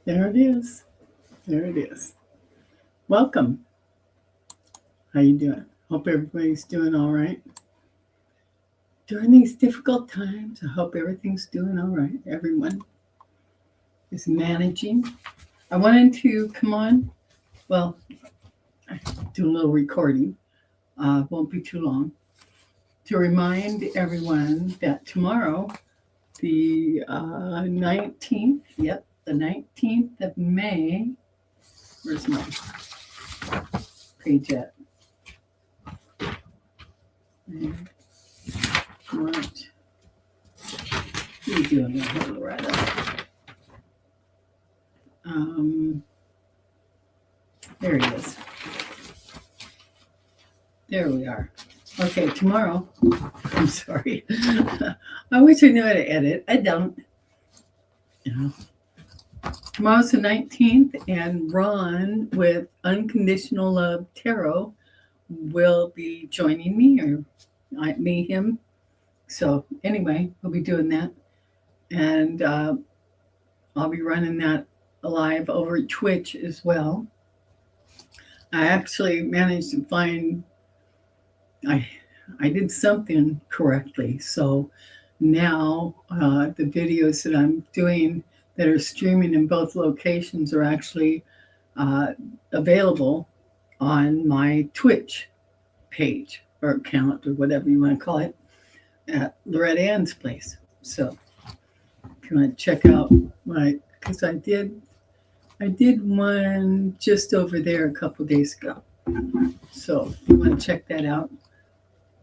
There it is. There it is. Welcome. How you doing? Hope everybody's doing all right. During these difficult times, I hope everything's doing all right. Everyone is managing. I wanted to come on. Well, I do a little recording. Won't be too long. To remind everyone that tomorrow, the 19th, the 19th of May. Where's my page at? Right. What are you doing there, Loretta? There he is. There we are. Okay, tomorrow. I'm sorry. I wish I knew how to edit. I don't. Tomorrow's the 19th, and Ron with Unconditional Love Tarot will be joining me, or me, him. So anyway, we'll be doing that. And I'll be running that live over Twitch as well. I actually managed to find I did something correctly. So now the videos that I'm doing that are streaming in both locations are actually available on my Twitch page or account or whatever you want to call it at Loretta Ann's place. So if you want to check out because I did one just over there a couple days ago. So if you want to check that out.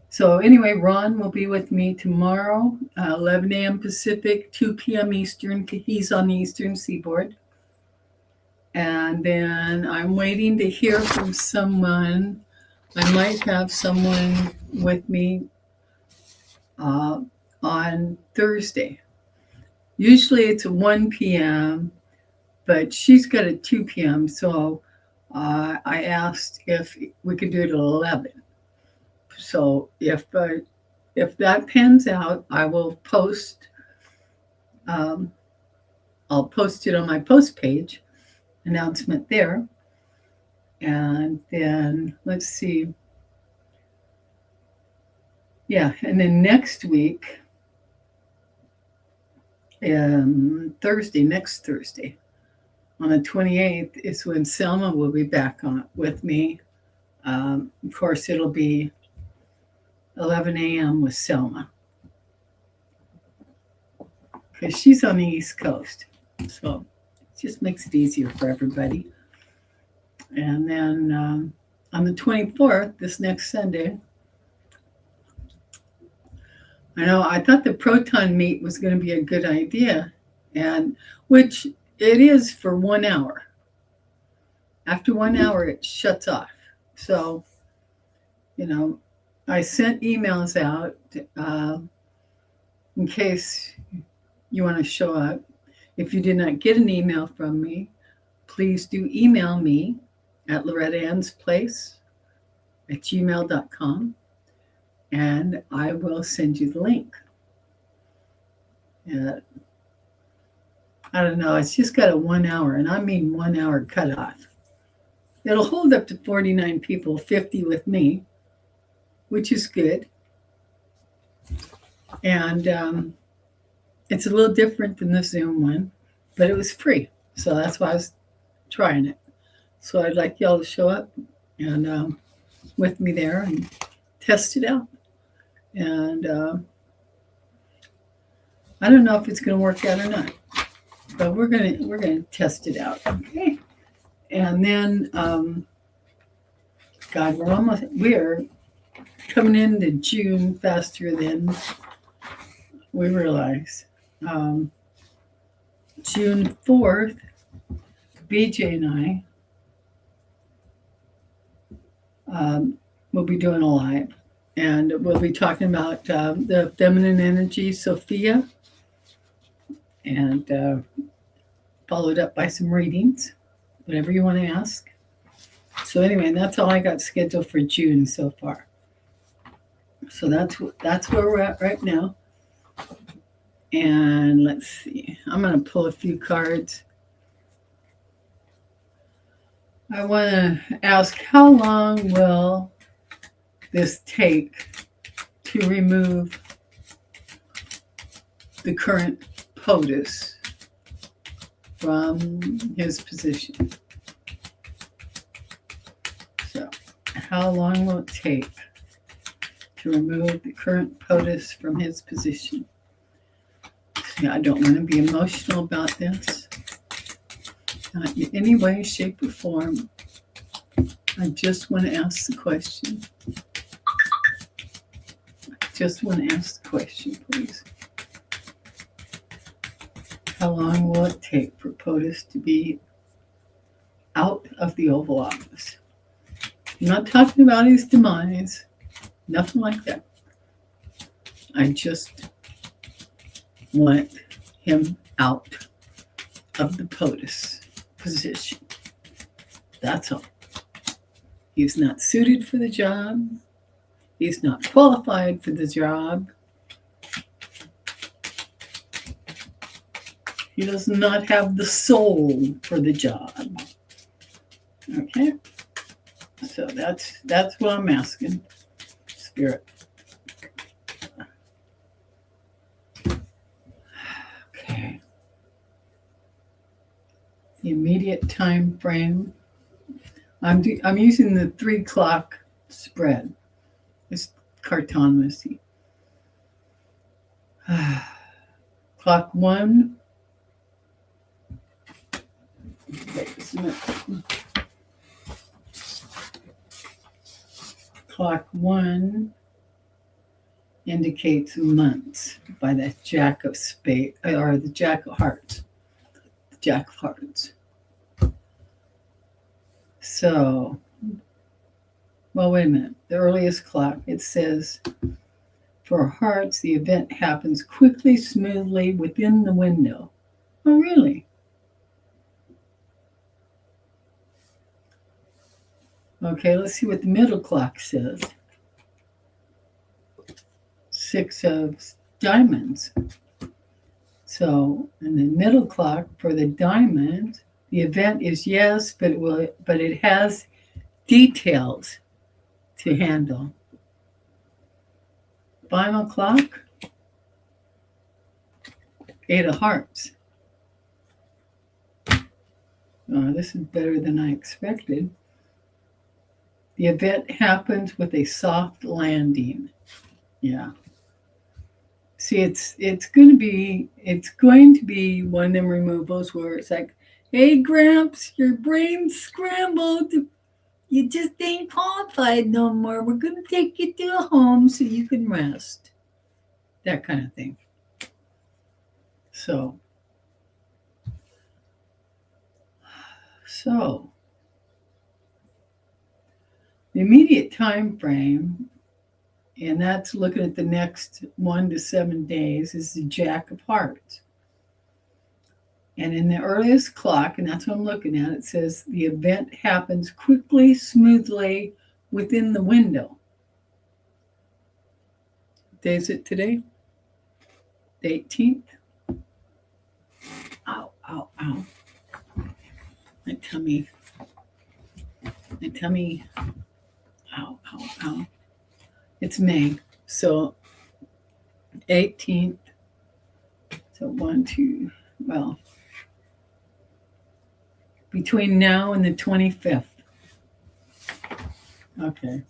So anyway, Ron will be with me tomorrow, 11 a.m. Pacific, 2 p.m. Eastern. He's on the Eastern Seaboard. And then I'm waiting to hear from someone. I might have someone with me on Thursday. Usually it's 1 p.m., but she's got a 2 p.m. So I asked if we could do it at 11. So if that pans out, I will post. I'll post it on my post page announcement there, and then let's see. Yeah, and then next week, next Thursday, on the 28th is when Selma will be back on with me. Of course, it'll be 11 a.m. with Selma because she's on the East Coast. So it just makes it easier for everybody. And then on the 24th, this next Sunday, I thought the proton meet was going to be a good idea, and which it is for 1 hour. After 1 hour, it shuts off. So, I sent emails out in case you want to show up. If you did not get an email from me, please do email me at lorettaannsplace@gmail.com, and I will send you the link. I don't know. It's just got a 1 hour, and I mean 1 hour cutoff. It'll hold up to 49 people, 50 with me, which is good. And it's a little different than the Zoom one, but it was free. So that's why I was trying it. So I'd like y'all to show up and with me there and test it out. And I don't know if it's going to work out or not, but we're gonna test it out, okay? And then, God, we're coming into June faster than we realize. June 4th, BJ and I will be doing a live, and we'll be talking about the feminine energy, Sophia, and followed up by some readings, whatever you want to ask. So anyway, that's all I got scheduled for June so far. So that's where we're at right now. And let's see. I'm going to pull a few cards. I want to ask, how long will this take to remove the current POTUS from his position? So, how long will it take to remove the current POTUS from his position? See, I don't want to be emotional about this. Not in any way, shape, or form. I just want to ask the question. Just want to ask the question, please. How long will it take for POTUS to be out of the Oval Office? I'm not talking about his demise, nothing like that. I just want him out of the POTUS position. That's all. He's not suited for the job. He's not qualified for the job. He does not have the soul for the job. Okay? So that's what I'm asking, Spirit. Okay. The immediate time frame. I'm using the 3 o'clock spread. It's cartonomy. Clock 1. Clock 1 indicates months by the Jack of Spades, or the Jack of Hearts. The Jack of Hearts. So, well, wait a minute. The earliest clock, it says, for hearts, the event happens quickly, smoothly, within the window. Oh, really? Okay, let's see what the middle clock says. 6 of diamonds. So, in the middle clock for the diamond, the event is yes, but it has details to handle. Final clock, 8 of hearts. This is better than I expected. The event happens with a soft landing. Yeah. See, it's going to be one of them removals where it's like, hey, Gramps, your brain's scrambled. You just ain't qualified no more. We're going to take you to a home so you can rest. That kind of thing. So the immediate time frame, and that's looking at the next 1 to 7 days, is the Jack of Hearts. And in the earliest clock, and that's what I'm looking at, it says the event happens quickly, smoothly, within the window. What day is it today? The 18th? Ow, ow, ow. My tummy. Ow, ow, ow. It's May. So 18th. So 1, 2, well, between now and the 25th. Okay.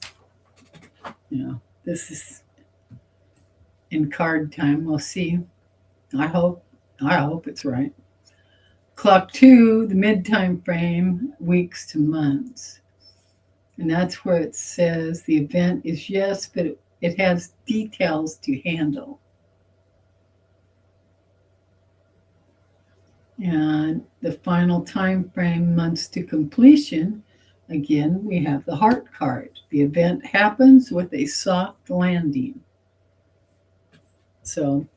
This is in card time. We'll see. I hope it's right. Clock 2, the mid-time frame, weeks to months. And that's where it says the event is yes, but it has details to handle. And the final time frame, months to completion, again, we have the heart card. The event happens with a soft landing. So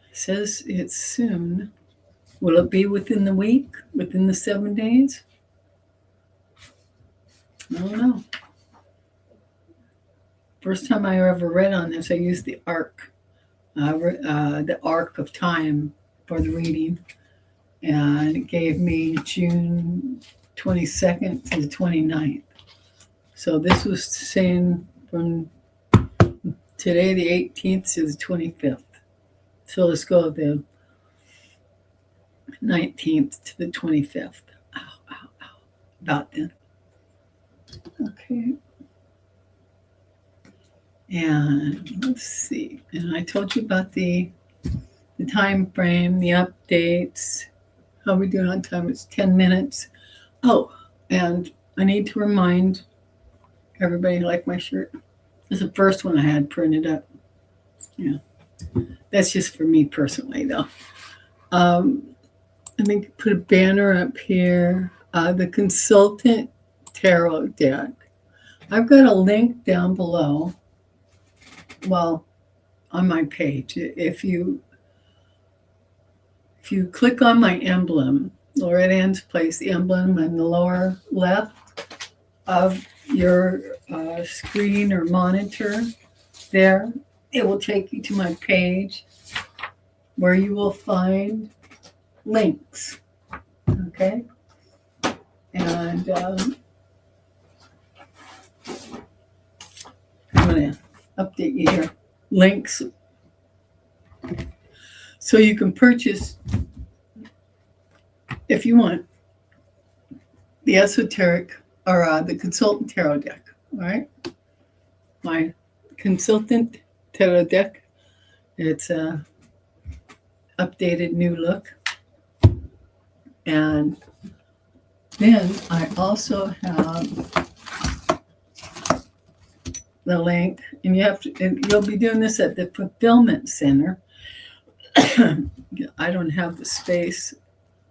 it says it's soon. Will it be within the week, within the 7 days? I don't know. First time I ever read on this, I used the arc of time for the reading, and it gave me June 22nd to the 29th. So this was saying from today, the 18th to the 25th. So let's go the 19th to the 25th. Ow, ow, ow. About then. Okay. And let's see. And I told you about the time frame, the updates. How are we doing on time? It's 10 minutes. Oh, and I need to remind everybody, like my shirt. It's the first one I had printed up. Yeah. That's just for me personally, though. I think put a banner up here. The consultant tarot deck. I've got a link down below. Well, on my page. If you click on my emblem, Loretta Ann's Place, the emblem in the lower left of your screen or monitor there, it will take you to my page where you will find links. Okay? And I'm going to update you here. Links. So you can purchase, if you want, the esoteric or the consultant tarot deck. All right? My consultant tarot deck. It's a updated new look. And then I also have the link, and you'll be doing this at the Fulfillment Center. I don't have the space.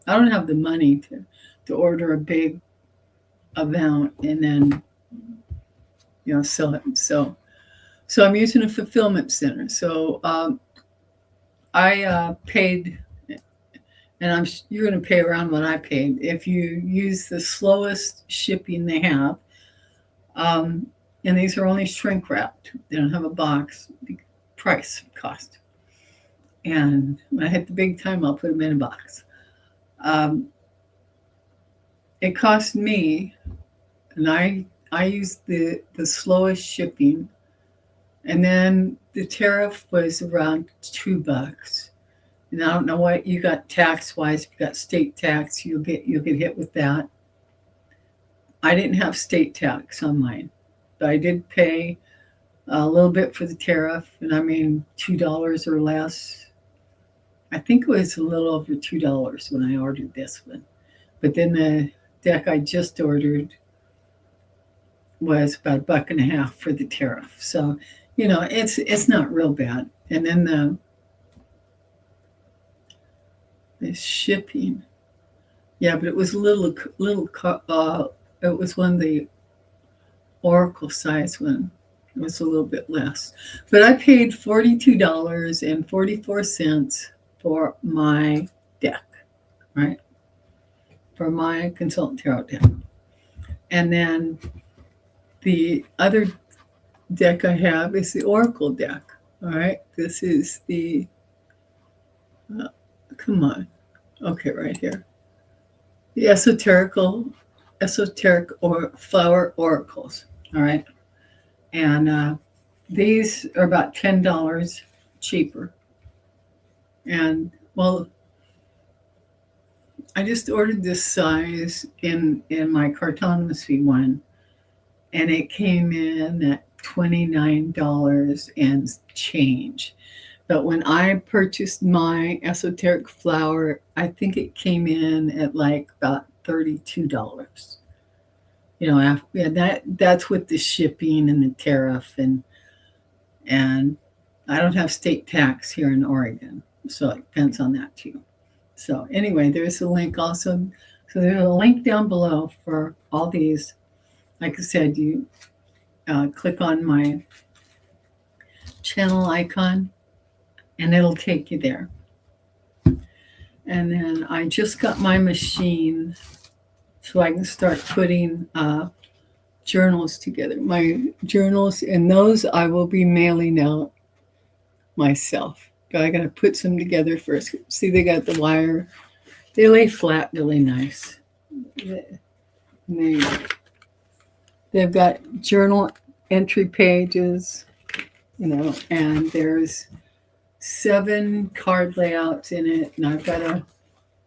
I don't have the money to order a big amount and then sell it. So I'm using a Fulfillment Center. So I paid, and you're going to pay around what I paid if you use the slowest shipping they have. And these are only shrink wrapped. They don't have a box cost. And when I hit the big time, I'll put them in a box. It cost me, and I used the slowest shipping, and then the tariff was around $2. And I don't know what you got tax wise. If you got state tax, you'll get hit with that. I didn't have state tax on mine, but I did pay a little bit for the tariff, and I mean $2 or less. I think it was a little over $2 when I ordered this one. But then the deck I just ordered was about $1.50 for the tariff. So, it's not real bad. And then the shipping. Yeah, but it was a little it was one of the Oracle size one. It was a little bit less. But I paid $42.44 for my deck, right? For my consultant tarot deck. And then the other deck I have is the Oracle deck, all right? This is the, come on. Okay, right here. The esoteric or flower oracles, all right? And these are about $10 cheaper. And, well, I just ordered this size in my cartonomy one, and it came in at $29 and change. But when I purchased my esoteric flower, I think it came in at like about $32. That's with the shipping and the tariff, and I don't have state tax here in Oregon, so it depends on that too. So anyway, there's a link also. So there's a link down below for all these. Like I said, you click on my channel icon, and it'll take you there. And then I just got my machine so I can start putting journals together. My journals, and those I will be mailing out myself. But I got to put some together first. See, they got the wire. They lay flat really nice. They've got journal entry pages, and there's 7 card layouts in it, and I've got a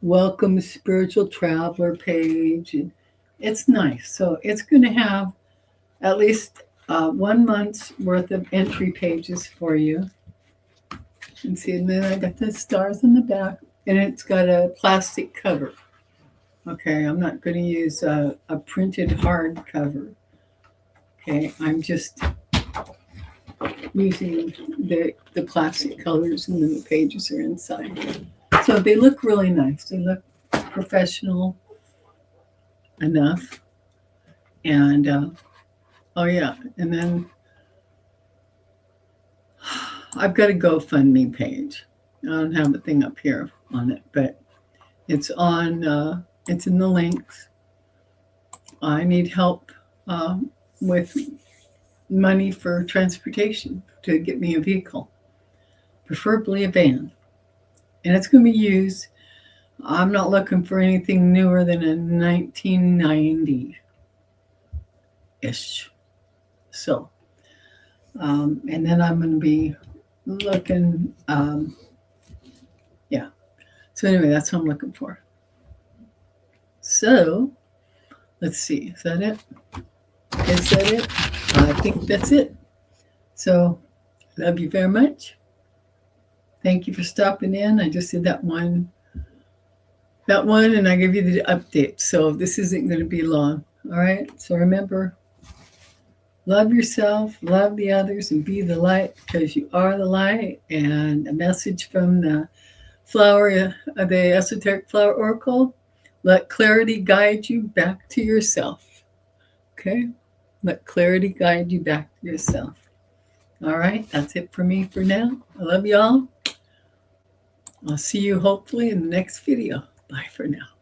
welcome spiritual traveler page, and it's nice. So it's going to have at least 1 month's worth of entry pages for you. And see, and then I got the stars in the back, and it's got a plastic cover. Okay, I'm not going to use a printed hard cover. Okay, I'm just using the plastic colors, and then the pages are inside. So they look really nice. They look professional enough. And oh yeah, and then I've got a GoFundMe page. I don't have a thing up here on it, but it's on. It's in the links. I need help with money for transportation to get me a vehicle, preferably a van. And it's going to be used. I'm not looking for anything newer than a 1990-ish. So, and then I'm going to be looking, yeah. So anyway, that's what I'm looking for. So, let's see. Is that it? Is that it? I think that's it. So, love you very much. Thank you for stopping in. I just did that one, and I give you the update. So this isn't going to be long. All right. So remember, love yourself, love the others, and be the light, because you are the light. And a message from the esoteric flower oracle: let clarity guide you back to yourself. Okay. Let clarity guide you back to yourself. All right. That's it for me for now. I love y'all. I'll see you hopefully in the next video. Bye for now.